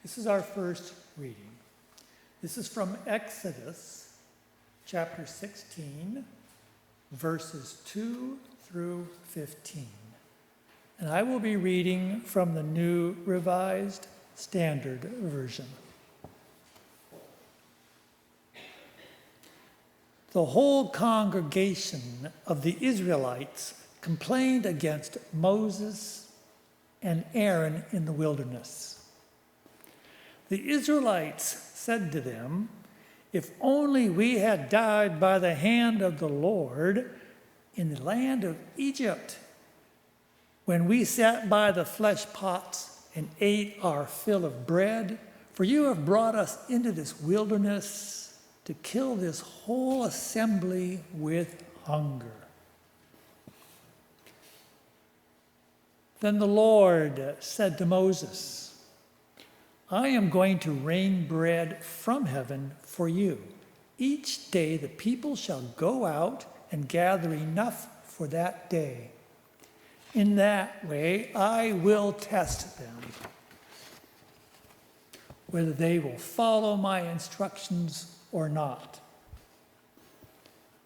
This is our first reading. This is from Exodus chapter 16, verses 2 through 15. And I will be reading from the New Revised Standard Version. The whole congregation of the Israelites complained against Moses and Aaron in the wilderness. The Israelites said to them, "If only we had died by the hand of the Lord in the land of Egypt, when we sat by the flesh pots and ate our fill of bread, for you have brought us into this wilderness to kill this whole assembly with hunger." Then the Lord said to Moses, "I am going to rain bread from heaven for you. Each day the people shall go out and gather enough for that day. In that way I will test them, whether they will follow my instructions or not.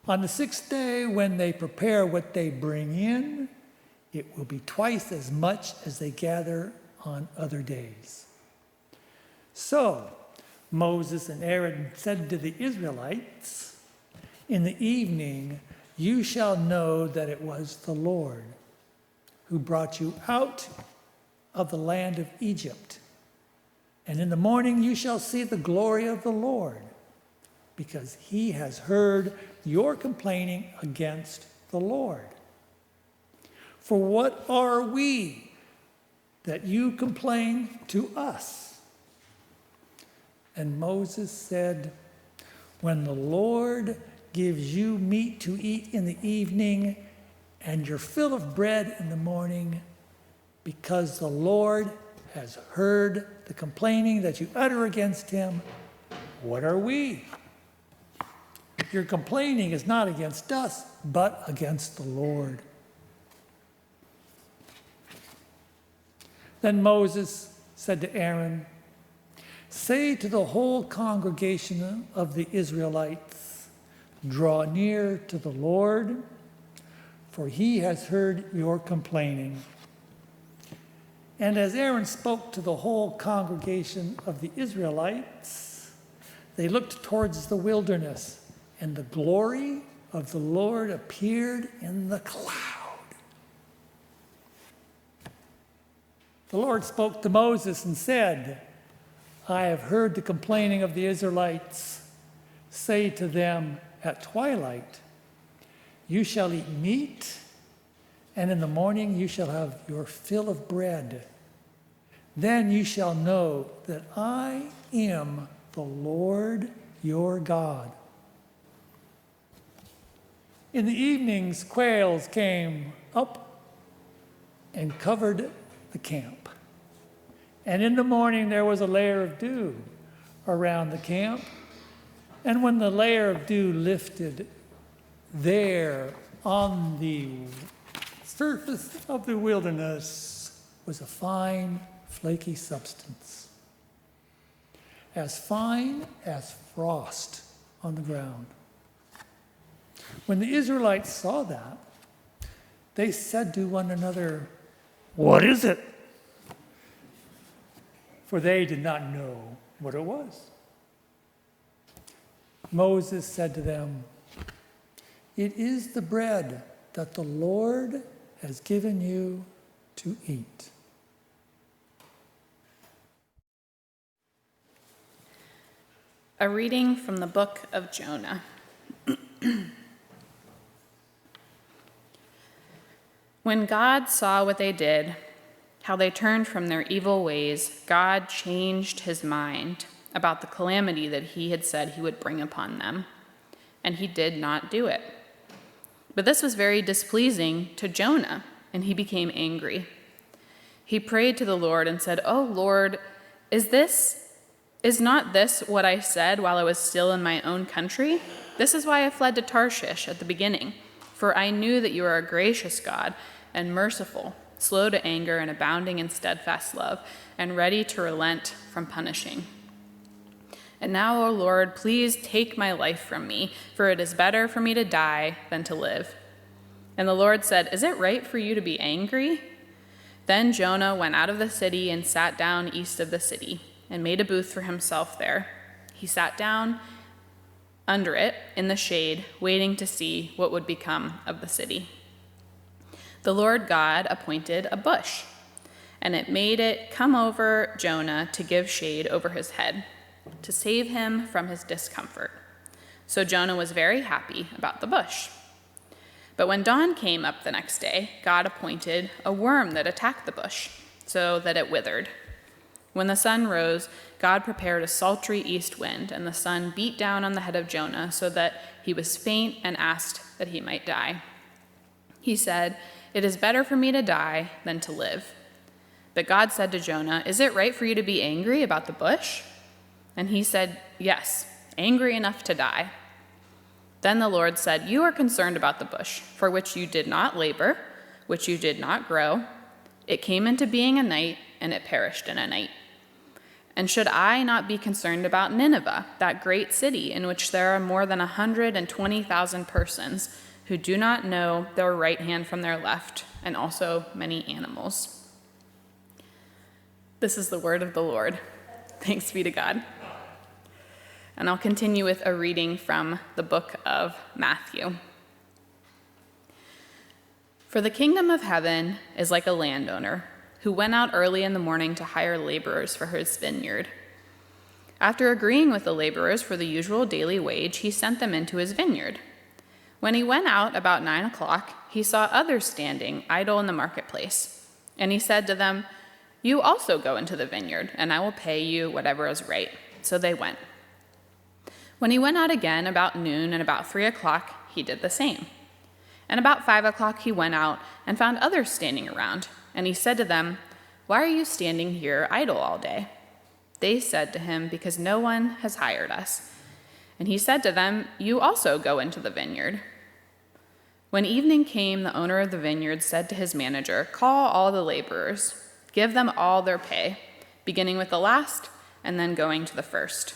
On the sixth day, when they prepare what they bring in, it will be twice as much as they gather on other days." So Moses and Aaron said to the Israelites, "In the evening you shall know that it was the Lord who brought you out of the land of Egypt. And in the morning you shall see the glory of the Lord, because he has heard your complaining against the Lord. For what are we that you complain to us?" And Moses said, "When the Lord gives you meat to eat in the evening and your fill of bread in the morning, because the Lord has heard the complaining that you utter against him, what are we? Your complaining is not against us, but against the Lord." Then Moses said to Aaron, "Say to the whole congregation of the Israelites, draw near to the Lord, for he has heard your complaining." And as Aaron spoke to the whole congregation of the Israelites, they looked towards the wilderness, and the glory of the Lord appeared in the cloud. The Lord spoke to Moses and said, "I have heard the complaining of the Israelites. Say to them at twilight, you shall eat meat, and in the morning you shall have your fill of bread. Then you shall know that I am the Lord your God." In the evenings, quails came up and covered the camp. And in the morning there was a layer of dew around the camp. And when the layer of dew lifted, there on the surface of the wilderness was a fine, flaky substance, as fine as frost on the ground. When the Israelites saw that, they said to one another, "What is it?" For they did not know what it was. Moses said to them, "It is the bread that the Lord has given you to eat." A reading from the book of Jonah. When God saw what they did, how they turned from their evil ways, God changed his mind about the calamity that he had said he would bring upon them, and he did not do it. But this was very displeasing to Jonah, and he became angry. He prayed to the Lord and said, "Oh Lord, is not this what I said while I was still in my own country? This is why I fled to Tarshish at the beginning, for I knew that you are a gracious God and merciful, slow to anger and abounding in steadfast love, and ready to relent from punishing. And now, O Lord, please take my life from me, for it is better for me to die than to live." And the Lord said, "Is it right for you to be angry?" Then Jonah went out of the city and sat down east of the city, and made a booth for himself there. He sat down under it in the shade, waiting to see what would become of the city. The Lord God appointed a bush, and it made it come over Jonah to give shade over his head, to save him from his discomfort. So Jonah was very happy about the bush. But when dawn came up the next day, God appointed a worm that attacked the bush, so that it withered. When the sun rose, God prepared a sultry east wind, and the sun beat down on the head of Jonah so that he was faint and asked that he might die. He said, "It is better for me to die than to live." But God said to Jonah, "Is it right for you to be angry about the bush?" And he said, "Yes, angry enough to die." Then the Lord said, "You are concerned about the bush, for which you did not labor, which you did not grow. It came into being a night, and it perished in a night. And should I not be concerned about Nineveh, that great city in which there are more than 120,000 persons who do not know their right hand from their left, and also many animals?" This is the word of the Lord. Thanks be to God. And I'll continue with a reading from the book of Matthew. "For the kingdom of heaven is like a landowner who went out early in the morning to hire laborers for his vineyard. After agreeing with the laborers for the usual daily wage, he sent them into his vineyard. When he went out about 9 o'clock, he saw others standing idle in the marketplace. And he said to them, 'You also go into the vineyard, and I will pay you whatever is right.' So they went. When he went out again about noon and about 3 o'clock, he did the same. And about 5 o'clock he went out and found others standing around. And he said to them, 'Why are you standing here idle all day?' They said to him, 'Because no one has hired us.' And he said to them, 'You also go into the vineyard.' When evening came, the owner of the vineyard said to his manager, 'Call all the laborers. Give them all their pay, beginning with the last and then going to the first.'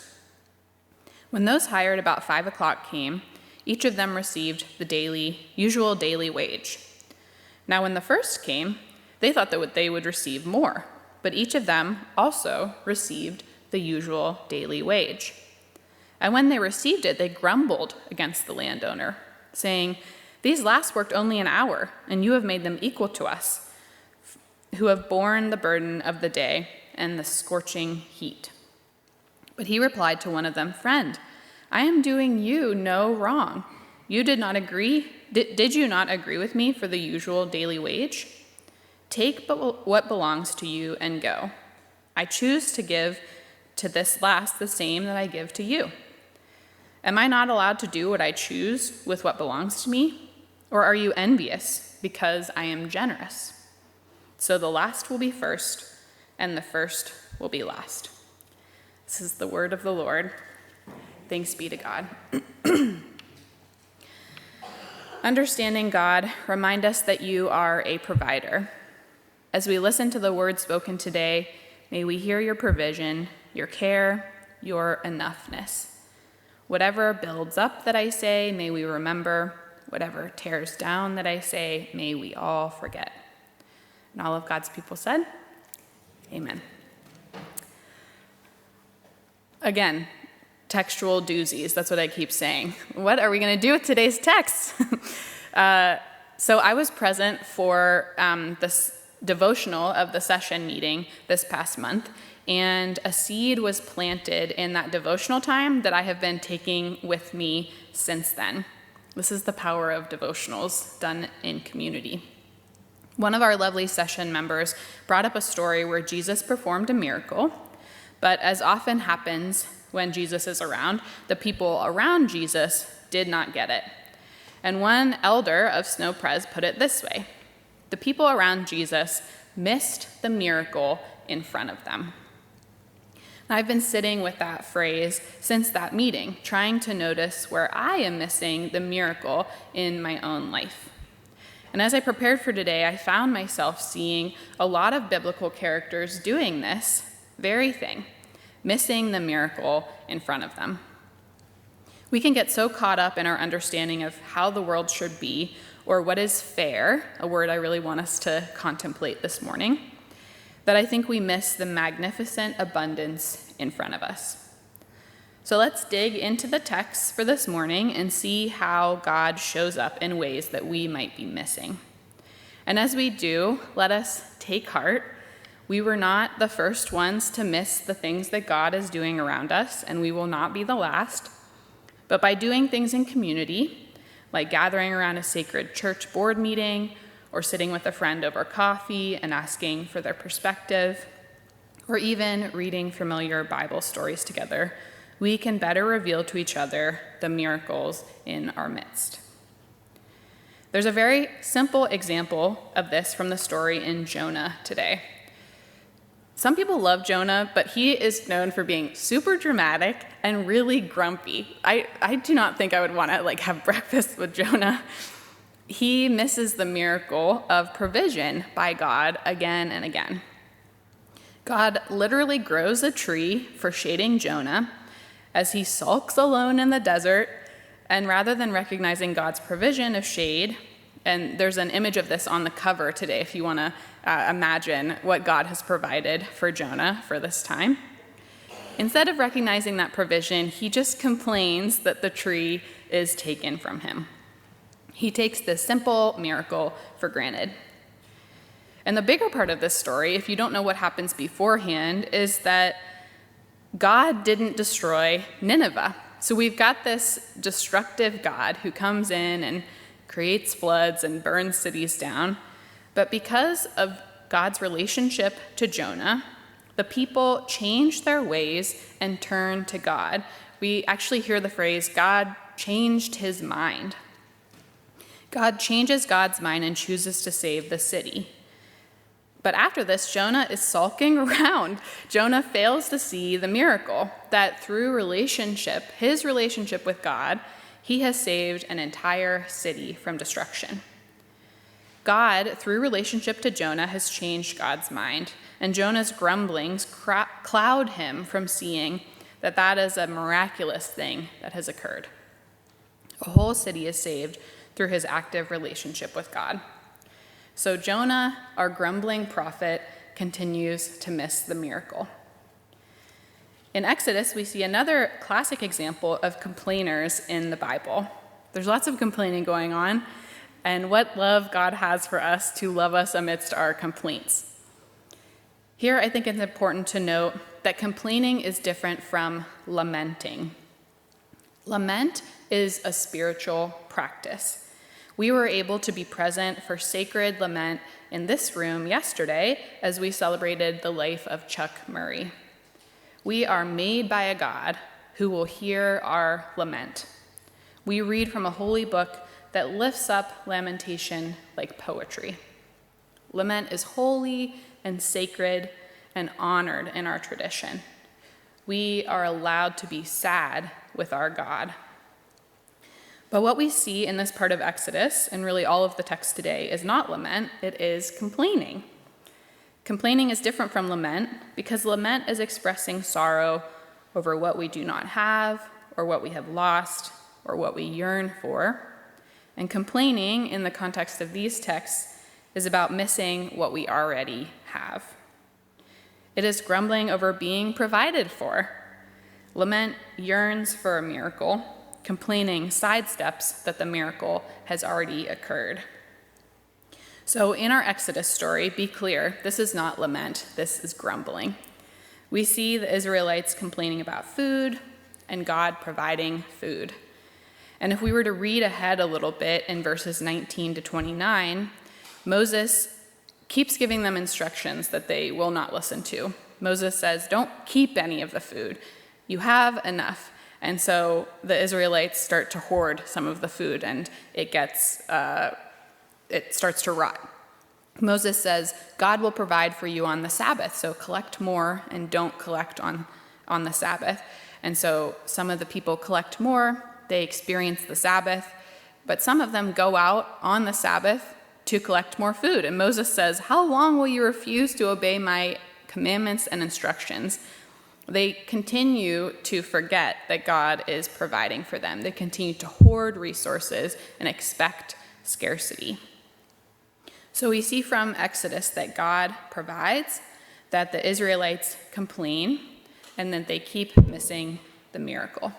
When those hired about 5 o'clock came, each of them received the usual daily wage. Now when the first came, they thought that they would receive more, but each of them also received the usual daily wage. And when they received it, they grumbled against the landowner, saying, 'These last worked only an hour, and you have made them equal to us, who have borne the burden of the day and the scorching heat.' But he replied to one of them, 'Friend, I am doing you no wrong. You did not agree. Did you not agree with me for the usual daily wage? Take what belongs to you and go. I choose to give to this last the same that I give to you. Am I not allowed to do what I choose with what belongs to me? Or are you envious because I am generous? So the last will be first, and the first will be last.'" This is the word of the Lord. Thanks be to God. Understanding God, remind us that you are a provider. As we listen to the word spoken today, may we hear your provision, your care, your enoughness. Whatever builds up that I say, may we remember. Whatever tears down that I say, may we all forget. And all of God's people said, amen. Again, textual doozies, that's what I keep saying. What are we going to do with today's text? So I was present for this devotional of the session meeting this past month, and a seed was planted in that devotional time that I have been taking with me since then. This is the power of devotionals done in community. One of our lovely session members brought up a story where Jesus performed a miracle, but as often happens when Jesus is around, the people around Jesus did not get it. And one elder of Snow Pres put it this way: the people around Jesus missed the miracle in front of them. And I've been sitting with that phrase since that meeting, trying to notice where I am missing the miracle in my own life. And as I prepared for today, I found myself seeing a lot of biblical characters doing this very thing, missing the miracle in front of them. We can get so caught up in our understanding of how the world should be, or what is fair, a word I really want us to contemplate this morning, that I think we miss the magnificent abundance in front of us. So let's dig into the text for this morning and see how God shows up in ways that we might be missing. And as we do, let us take heart. We were not the first ones to miss the things that God is doing around us, and we will not be the last. But by doing things in community, like gathering around a sacred church board meeting, or sitting with a friend over coffee and asking for their perspective, or even reading familiar Bible stories together, we can better reveal to each other the miracles in our midst. There's a very simple example of this from the story in Jonah today. Some people love Jonah, but he is known for being super dramatic and really grumpy. I do not think I would want to have breakfast with Jonah. He misses the miracle of provision by God again and again. God literally grows a tree for shading Jonah as he sulks alone in the desert, and rather than recognizing God's provision of shade, and there's an image of this on the cover today if you want to imagine what God has provided for Jonah for this time. Instead of recognizing that provision, he just complains that the tree is taken from him. He takes this simple miracle for granted. And the bigger part of this story, if you don't know what happens beforehand, is that God didn't destroy Nineveh. So we've got this destructive God who comes in and creates floods and burns cities down. But because of God's relationship to Jonah, the people changed their ways and turned to God. We actually hear the phrase, God changed his mind. God changes God's mind and chooses to save the city. But after this, Jonah is sulking around. Jonah fails to see the miracle that through his relationship with God, he has saved an entire city from destruction. God, through relationship to Jonah, has changed God's mind, and Jonah's grumblings cloud him from seeing that that is a miraculous thing that has occurred. A whole city is saved through his active relationship with God. So Jonah, our grumbling prophet, continues to miss the miracle. In Exodus, we see another classic example of complainers in the Bible. There's lots of complaining going on, and what love God has for us to love us amidst our complaints. Here, I think it's important to note that complaining is different from lamenting. Lament is a spiritual practice. We were able to be present for sacred lament in this room yesterday as we celebrated the life of Chuck Murray. We are made by a God who will hear our lament. We read from a holy book that lifts up lamentation like poetry. Lament is holy and sacred and honored in our tradition. We are allowed to be sad with our God. But what we see in this part of Exodus, and really all of the text today, is not lament, it is complaining. Complaining is different from lament because lament is expressing sorrow over what we do not have, or what we have lost, or what we yearn for. And complaining, in the context of these texts, is about missing what we already have. It is grumbling over being provided for. Lament yearns for a miracle. Complaining sidesteps that the miracle has already occurred. So in our Exodus story, be clear, this is not lament, this is grumbling. We see the Israelites complaining about food and God providing food. And if we were to read ahead a little bit in verses 19 to 29, Moses keeps giving them instructions that they will not listen to. Moses says, don't keep any of the food. You have enough. And so the Israelites start to hoard some of the food, and it starts to rot. Moses says, God will provide for you on the Sabbath, so collect more and don't collect on the Sabbath. And so some of the people collect more, they experience the Sabbath, but some of them go out on the Sabbath to collect more food. And Moses says, "How long will you refuse to obey my commandments and instructions?" They continue to forget that God is providing for them. They continue to hoard resources and expect scarcity. So we see from Exodus that God provides, that the Israelites complain, and that they keep missing the miracle.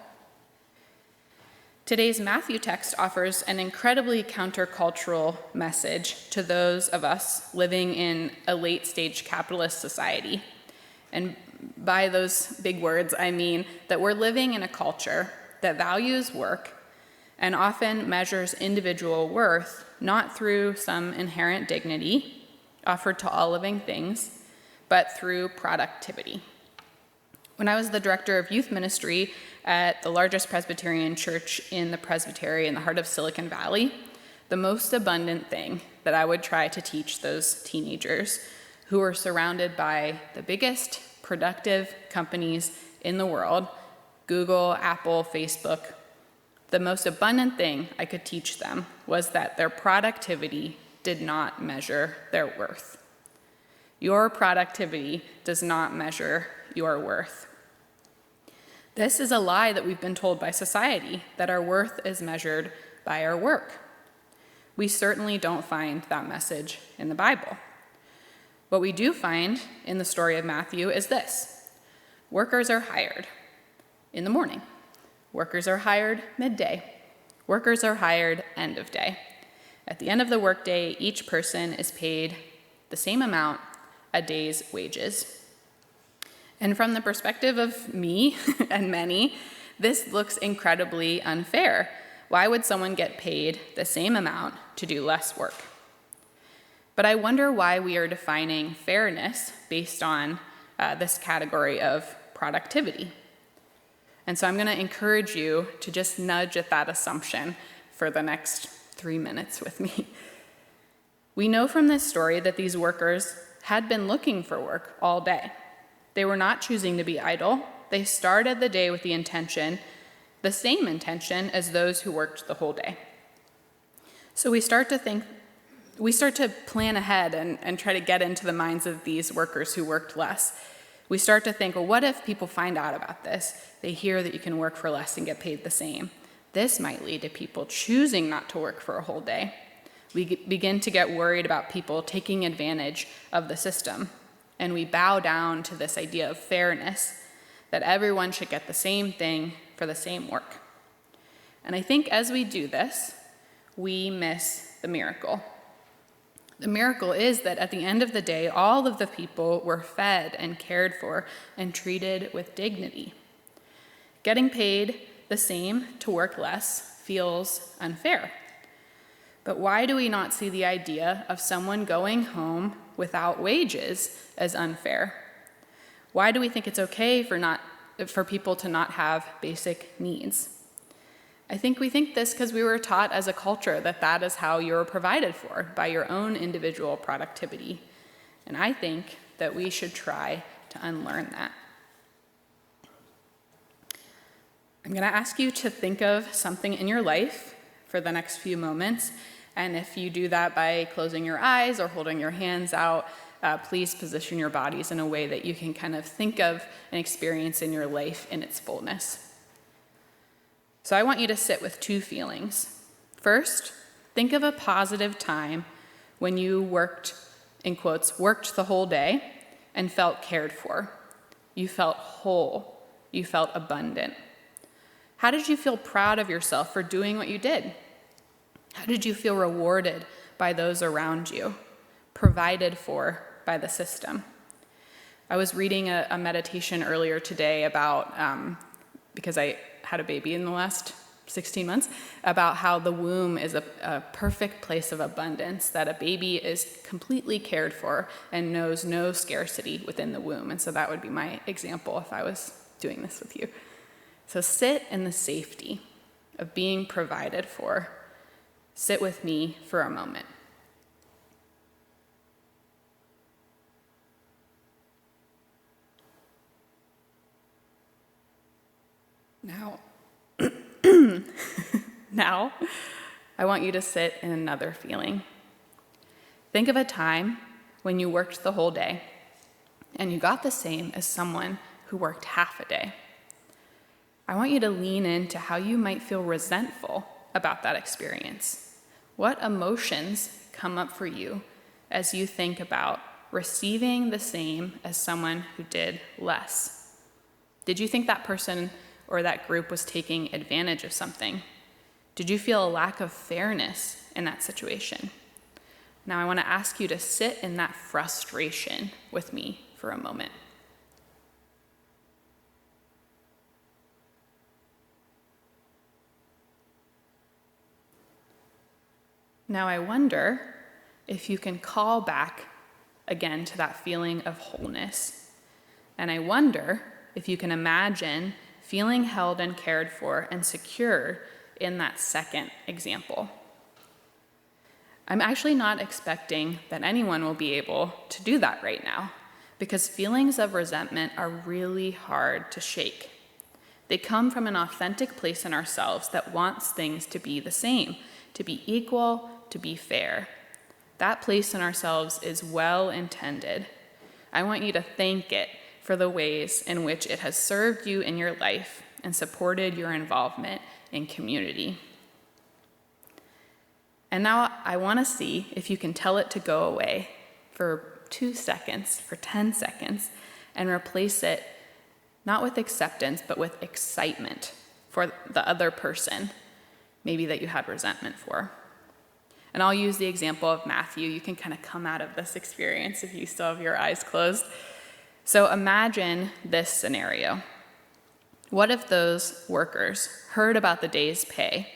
Today's Matthew text offers an incredibly countercultural message to those of us living in a late-stage capitalist society. And by those big words, I mean that we're living in a culture that values work and often measures individual worth not through some inherent dignity offered to all living things, but through productivity. When I was the director of youth ministry at the largest Presbyterian church in the Presbytery in the heart of Silicon Valley, the most abundant thing that I would try to teach those teenagers who were surrounded by the biggest productive companies in the world, Google, Apple, Facebook, the most abundant thing I could teach them was that their productivity did not measure their worth. Your productivity does not measure your worth. This is a lie that we've been told by society, that our worth is measured by our work. We certainly don't find that message in the Bible. What we do find in the story of Matthew is this: workers are hired in the morning. Workers are hired midday. Workers are hired end of day. At the end of the workday, each person is paid the same amount, a day's wages. And from the perspective of me and many, this looks incredibly unfair. Why would someone get paid the same amount to do less work? But I wonder why we are defining fairness based on this category of productivity. And so I'm going to encourage you to just nudge at that assumption for the next 3 minutes with me. We know from this story that these workers had been looking for work all day. They were not choosing to be idle. They started the day with the intention, the same intention as those who worked the whole day. So we start to plan ahead and try to get into the minds of these workers who worked less. We start to think, well, what if people find out about this? They hear that you can work for less and get paid the same. This might lead to people choosing not to work for a whole day. We begin to get worried about people taking advantage of the system. And we bow down to this idea of fairness, that everyone should get the same thing for the same work. And I think as we do this, we miss the miracle. The miracle is that at the end of the day, all of the people were fed and cared for and treated with dignity. Getting paid the same to work less feels unfair. But why do we not see the idea of someone going home without wages as unfair? Why do we think it's okay for people to not have basic needs? I think we think this because we were taught as a culture that that is how you're provided for, by your own individual productivity. And I think that we should try to unlearn that. I'm going to ask you to think of something in your life for the next few moments. And if you do that by closing your eyes or holding your hands out, please position your bodies in a way that you can kind of think of an experience in your life in its fullness. So I want you to sit with two feelings. First, think of a positive time when you worked, in quotes, worked the whole day and felt cared for. You felt whole. You felt abundant. How did you feel proud of yourself for doing what you did? How did you feel rewarded by those around you, provided for by the system? I was reading a meditation earlier today about, because I had a baby in the last 16 months, about how the womb is a perfect place of abundance, that a baby is completely cared for and knows no scarcity within the womb. And so that would be my example if I was doing this with you. So sit in the safety of being provided for. Sit with me for a moment. Now, I want you to sit in another feeling. Think of a time when you worked the whole day and you got the same as someone who worked half a day. I want you to lean into how you might feel resentful about that experience. What emotions come up for you as you think about receiving the same as someone who did less? Did you think that person or that group was taking advantage of something? Did you feel a lack of fairness in that situation? Now I want to ask you to sit in that frustration with me for a moment. Now I wonder if you can call back again to that feeling of wholeness. And I wonder if you can imagine feeling held and cared for and secure in that second example. I'm actually not expecting that anyone will be able to do that right now, because feelings of resentment are really hard to shake. They come from an authentic place in ourselves that wants things to be the same, to be equal, to be fair. That place in ourselves is well intended. I want you to thank it for the ways in which it has served you in your life and supported your involvement in community. And now I want to see if you can tell it to go away for 2 seconds, for 10 seconds, and replace it not with acceptance, but with excitement for the other person, maybe that you had resentment for. And I'll use the example of Matthew. You can kind of come out of this experience if you still have your eyes closed. So imagine this scenario. What if those workers heard about the day's pay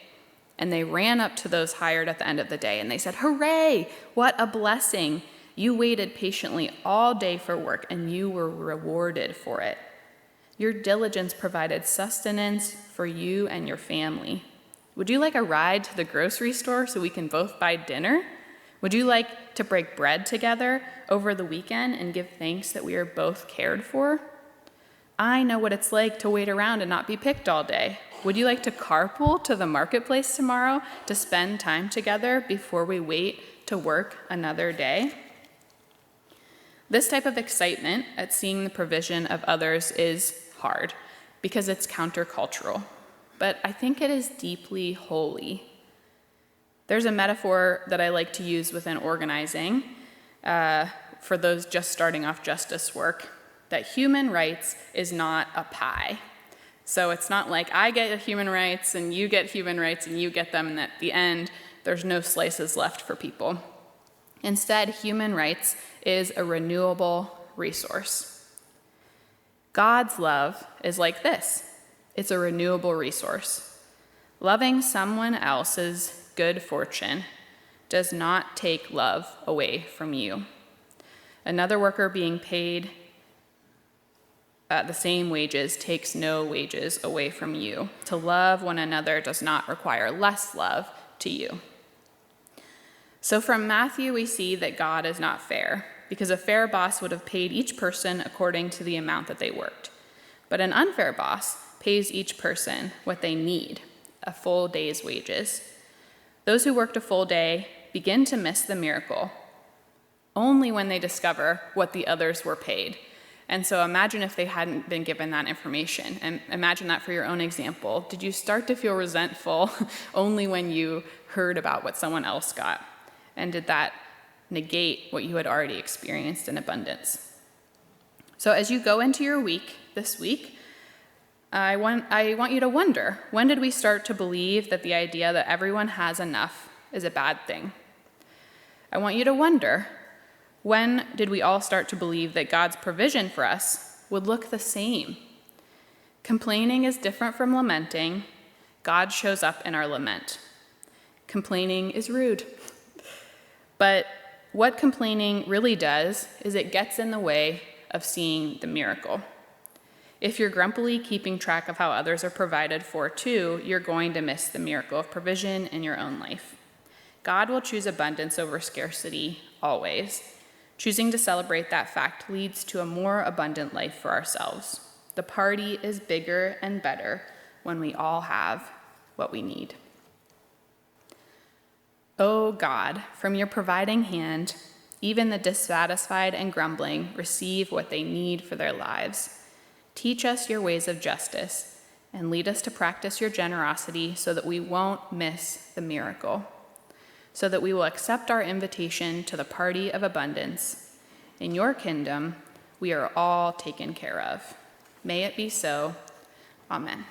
and they ran up to those hired at the end of the day and they said, "Hooray, what a blessing. You waited patiently all day for work and you were rewarded for it. Your diligence provided sustenance for you and your family. Would you like a ride to the grocery store so we can both buy dinner? Would you like to break bread together over the weekend and give thanks that we are both cared for? I know what it's like to wait around and not be picked all day. Would you like to carpool to the marketplace tomorrow to spend time together before we wait to work another day?" This type of excitement at seeing the provision of others is hard because it's countercultural, but I think it is deeply holy. There's a metaphor that I like to use within organizing for those just starting off justice work, that human rights is not a pie. So it's not like I get human rights and you get human rights and you get them, and at the end, there's no slices left for people. Instead, human rights is a renewable resource. God's love is like this. It's a renewable resource. Loving someone else's good fortune does not take love away from you. Another worker being paid the same wages takes no wages away from you. To love one another does not require less love to you. So from Matthew, we see that God is not fair, because a fair boss would have paid each person according to the amount that they worked. But an unfair boss pays each person what they need, a full day's wages. Those who worked a full day begin to miss the miracle only when they discover what the others were paid. And so imagine if they hadn't been given that information, and imagine that for your own example. Did you start to feel resentful only when you heard about what someone else got? And did that negate what you had already experienced in abundance? So as you go into your week this week, I want you to wonder, when did we start to believe that the idea that everyone has enough is a bad thing? I want you to wonder, when did we all start to believe that God's provision for us would look the same? Complaining is different from lamenting. God shows up in our lament. Complaining is rude. But what complaining really does is it gets in the way of seeing the miracle. If you're grumpily keeping track of how others are provided for too, you're going to miss the miracle of provision in your own life. God will choose abundance over scarcity always. Choosing to celebrate that fact leads to a more abundant life for ourselves. The party is bigger and better when we all have what we need. O God, from your providing hand, even the dissatisfied and grumbling receive what they need for their lives. Teach us your ways of justice and lead us to practice your generosity so that we won't miss the miracle, so that we will accept our invitation to the party of abundance. In your kingdom, we are all taken care of. May it be so. Amen.